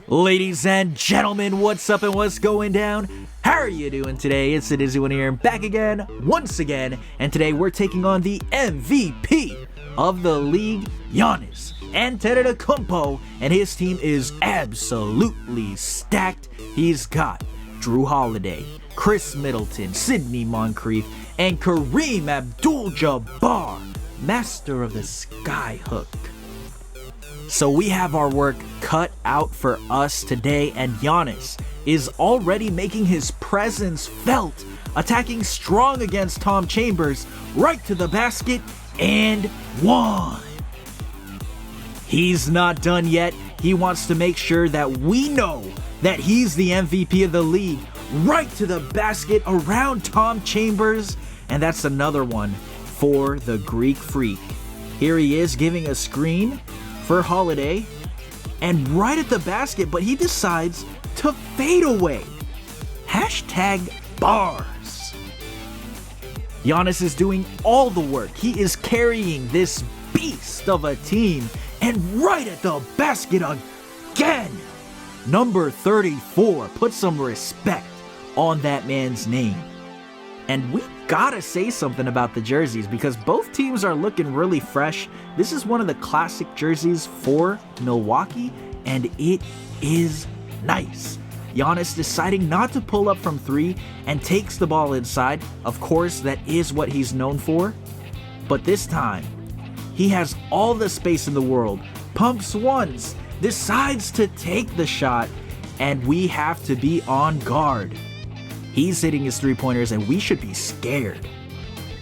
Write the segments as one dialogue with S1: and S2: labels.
S1: Ladies and gentlemen, what's up and what's going down? How are you doing today? It's the Dizzy One here, back again, once again, and today we're taking on the MVP of the league, Giannis Antetokounmpo, and his team is absolutely stacked. He's got Jrue Holiday, Chris Middleton, Sidney Moncrief, and Kareem Abdul-Jabbar, master of the skyhook. So we have our work cut out for us today, and Giannis is already making his presence felt, attacking strong against Tom Chambers, right to the basket, and one. He's not done yet. He wants to make sure that we know that he's the MVP of the league, right to the basket around Tom Chambers, and that's another one for the Greek Freak. Here he is giving a screen for Holiday, and right at the basket, but he decides to fade away. Hashtag bars. Giannis is doing all the work. He is carrying this beast of a team, and right at the basket again. Number 34, put some respect on that man's name. And we gotta say something about the jerseys because both teams are looking really fresh. This is one of the classic jerseys for Milwaukee, and it is nice. Giannis deciding not to pull up from three and takes the ball inside. Of course, that is what he's known for. But this time, he has all the space in the world, pumps once, decides to take the shot, and we have to be on guard. He's hitting his three-pointers, and we should be scared.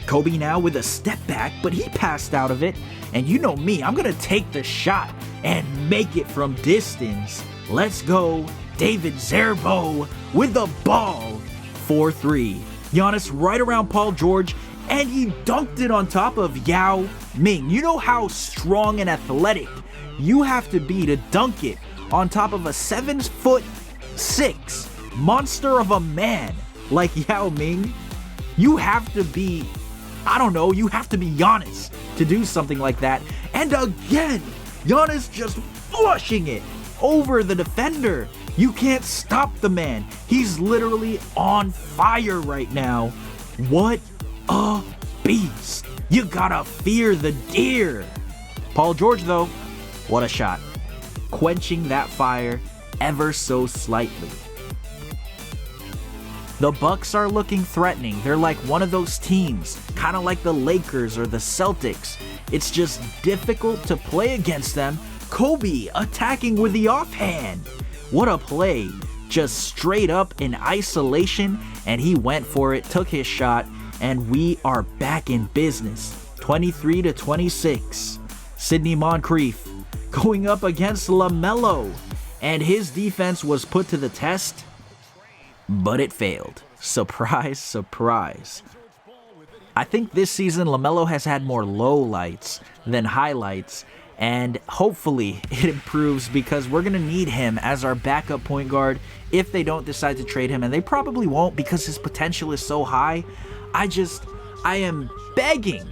S1: Kobe now with a step back, but he passed out of it. And you know me, I'm going to take the shot and make it from distance. Let's go, David Zerbo with the ball for three. Giannis right around Paul George, and he dunked it on top of Yao Ming. You know how strong and athletic you have to be to dunk it on top of a 7'6" monster of a man like Yao Ming. You have to be, you have to be Giannis to do something like that. And again, Giannis just flushing it over the defender. You can't stop the man. He's literally on fire right now. What a beast. You gotta fear the deer. Paul George though, what a shot. Quenching that fire ever so slightly. The Bucks are looking threatening. They're like one of those teams, kind of like the Lakers or the Celtics. It's just difficult to play against them. Kobe attacking with the offhand. What a play. Just straight up in isolation, and he went for it, took his shot, and we are back in business. 23-26. Sidney Moncrief going up against LaMelo, and his defense was put to the test, but it failed. Surprise, surprise. I think this season LaMelo has had more lowlights than highlights, and hopefully it improves because we're going to need him as our backup point guard if they don't decide to trade him, and they probably won't because his potential is so high. I'm begging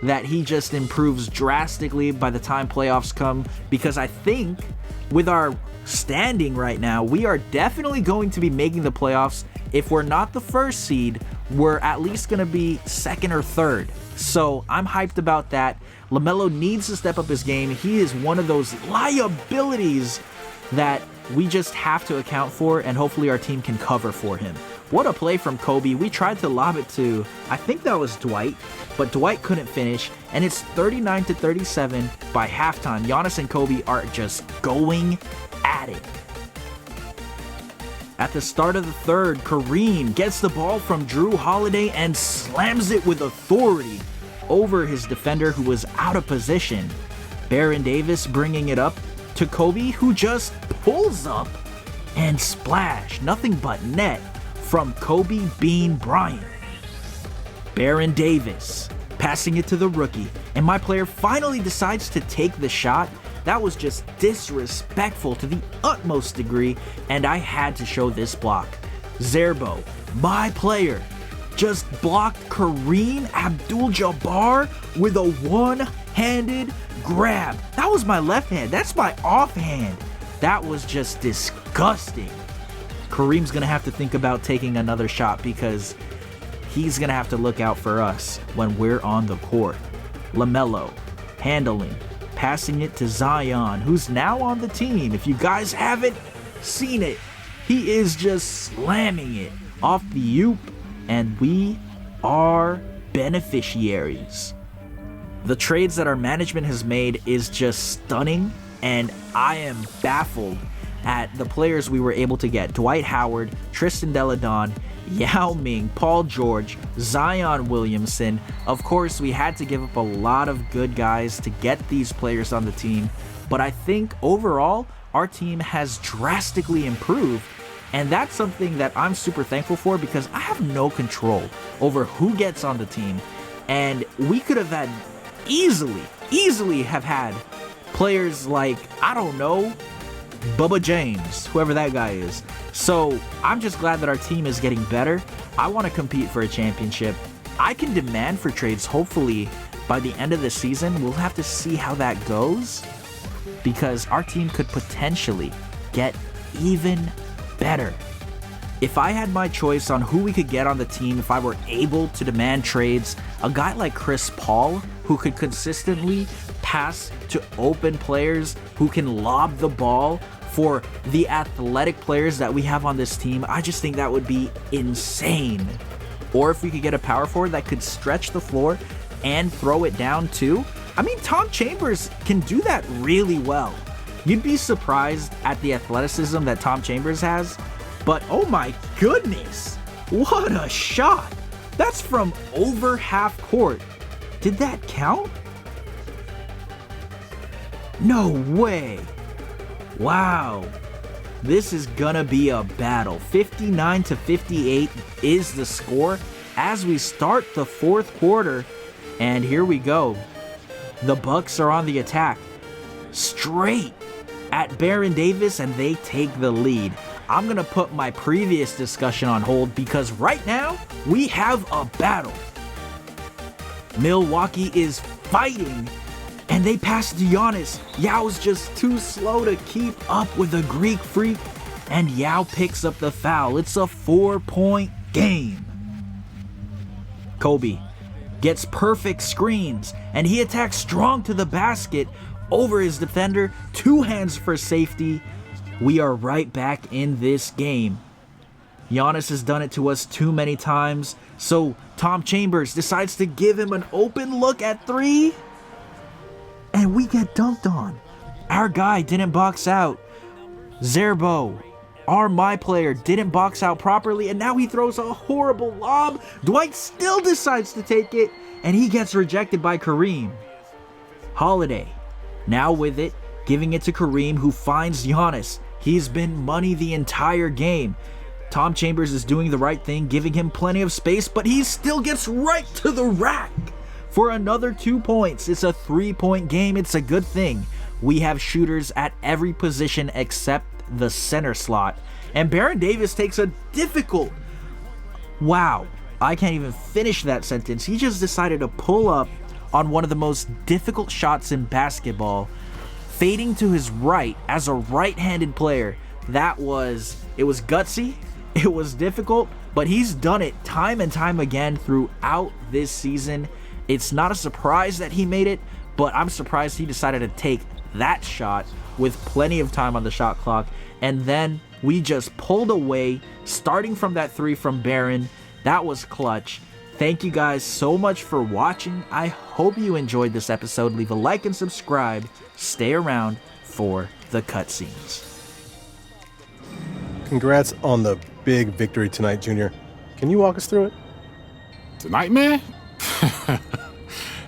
S1: that he just improves drastically by the time playoffs come, because I think with our standing right now, we are definitely going to be making the playoffs. If we're not the first seed, we're at least going to be second or third. So I'm hyped about that. LaMelo needs to step up his game. He is one of those liabilities that we just have to account for, and hopefully our team can cover for him. What a play from Kobe. We tried to lob it to, I think that was Dwight, but Dwight couldn't finish, and it's 39-37 by halftime. Giannis and Kobe are just going at it. At the start of the third, Kareem gets the ball from Jrue Holiday and slams it with authority over his defender who was out of position. Baron Davis bringing it up to Kobe, who just pulls up and splash. Nothing but net from Kobe Bean Bryant. Baron Davis passing it to the rookie, and my player finally decides to take the shot. That was just disrespectful to the utmost degree, and I had to show this block. Zerbo, my player, just blocked Kareem Abdul-Jabbar with a one-handed grab. That was my left hand. That's my offhand. That was just disgusting. Kareem's going to have to think about taking another shot because he's going to have to look out for us when we're on the court. LaMelo, handling, passing it to Zion, who's now on the team. If you guys haven't seen it, he is just slamming it off the oop, and we are beneficiaries. The trades that our management has made is just stunning, and I am baffled at the players we were able to get. Dwight Howard, Tristan Deladon, Yao Ming, Paul George, Zion Williamson. Of course, we had to give up a lot of good guys to get these players on the team, but I think overall, our team has drastically improved, and that's something that I'm super thankful for because I have no control over who gets on the team, and we could have had easily have had players like, I don't know, Bubba James, whoever that guy is. So I'm just glad that our team is getting better. I want to compete for a championship. I can demand for trades. Hopefully by the end of the season, we'll have to see how that goes because our team could potentially get even better. If I had my choice on who we could get on the team, if I were able to demand trades, a guy like Chris Paul, who could consistently pass to open players, who can lob the ball for the athletic players that we have on this team, I just think that would be insane. Or if we could get a power forward that could stretch the floor and throw it down too. I mean, Tom Chambers can do that really well. You'd be surprised at the athleticism that Tom Chambers has, but oh my goodness, what a shot. That's from over half court. Did that count? No way. Wow. This is gonna be a battle. 59-58 is the score as we start the fourth quarter. And here we go. The Bucks are on the attack. Straight at Baron Davis, and they take the lead. I'm gonna put my previous discussion on hold because right now we have a battle. Milwaukee is fighting, and they pass to Giannis. Yao's just too slow to keep up with the Greek freak, and Yao picks up the foul. It's a 4-point game. Kobe gets perfect screens, and he attacks strong to the basket over his defender. 2 hands for safety. We are right back in this game. Giannis has done it to us too many times, so Tom Chambers decides to give him an open look at 3, and we get dunked on. Our guy didn't box out. Zerbo, my player, didn't box out properly, and now he throws a horrible lob. Dwight still decides to take it, and he gets rejected by Kareem. Holiday, now with it, giving it to Kareem, who finds Giannis. He's been money the entire game. Tom Chambers is doing the right thing, giving him plenty of space, but he still gets right to the rack for another 2 points. It's a 3-point game. It's a good thing. We have shooters at every position except the center slot. And Baron Davis takes a difficult... Wow, I can't even finish that sentence. He just decided to pull up on one of the most difficult shots in basketball, fading to his right as a right-handed player. It was gutsy, it was difficult, but he's done it time and time again throughout this season. It's not a surprise that he made it, but I'm surprised he decided to take that shot with plenty of time on the shot clock. And then we just pulled away, starting from that 3 from Baron. That was clutch. Thank you guys so much for watching. I hope you enjoyed this episode. Leave a like and subscribe. Stay around for the cutscenes.
S2: Congrats on the big victory tonight, Junior. Can you walk us through it?
S3: Tonight, man?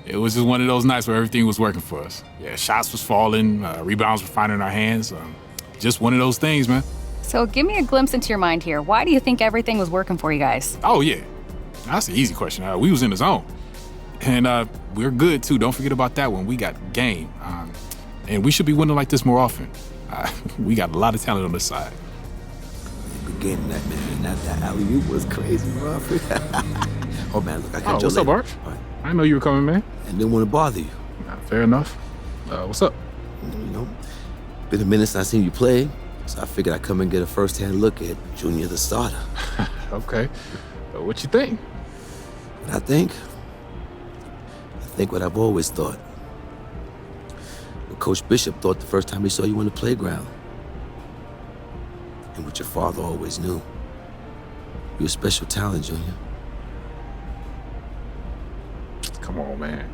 S3: It was just one of those nights where everything was working for us. Yeah, shots was falling, rebounds were finding our hands. Just one of those things, man.
S4: So give me a glimpse into your mind here. Why do you think everything was working for you guys?
S3: Oh, yeah. That's an easy question. We was in the zone. And we're good, too. Don't forget about that one. We got game. And we should be winning like this more often. We got a lot of talent on this side.
S5: Getting that, man. That alley-oop was crazy, bro. Oh, man, look, I got
S3: what's up, Bart?
S5: Right.
S3: I didn't know you were coming, man.
S5: I didn't want to bother you.
S3: Fair enough. What's up?
S5: You know, Been a minute since I seen you play, so I figured I'd come and get a first-hand look at Junior the starter.
S3: Okay. What you think?
S5: What I think what I've always thought. What Coach Bishop thought the first time he saw you on the playground. And what your father always knew. You're a special talent, Junior.
S3: Come on, man.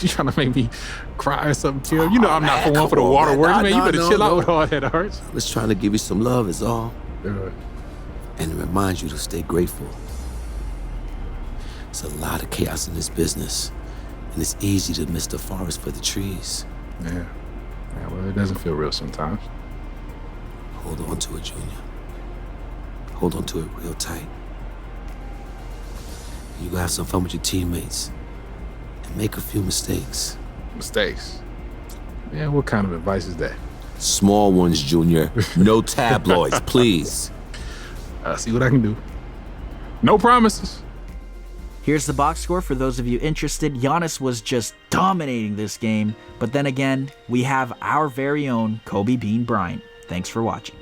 S3: You trying to make me cry or something, Tim? You know I'm not for one for the waterworks, man. You better chill out with all that hurts.
S5: I'm just trying to give you some love is all.
S3: Yeah.
S5: And to remind you to stay grateful. There's a lot of chaos in this business. And it's easy to miss the forest for the trees.
S3: Yeah, well, it doesn't feel real sometimes.
S5: Hold on to it, Junior. Hold on to it real tight. You go have some fun with your teammates. And make a few mistakes.
S3: Mistakes? Yeah, what kind of advice is that?
S5: Small ones, Junior. No tabloids, please.
S3: I'll see what I can do. No promises.
S1: Here's the box score for those of you interested. Giannis was just dominating this game, but then again, we have our very own Kobe Bean Bryant. Thanks for watching.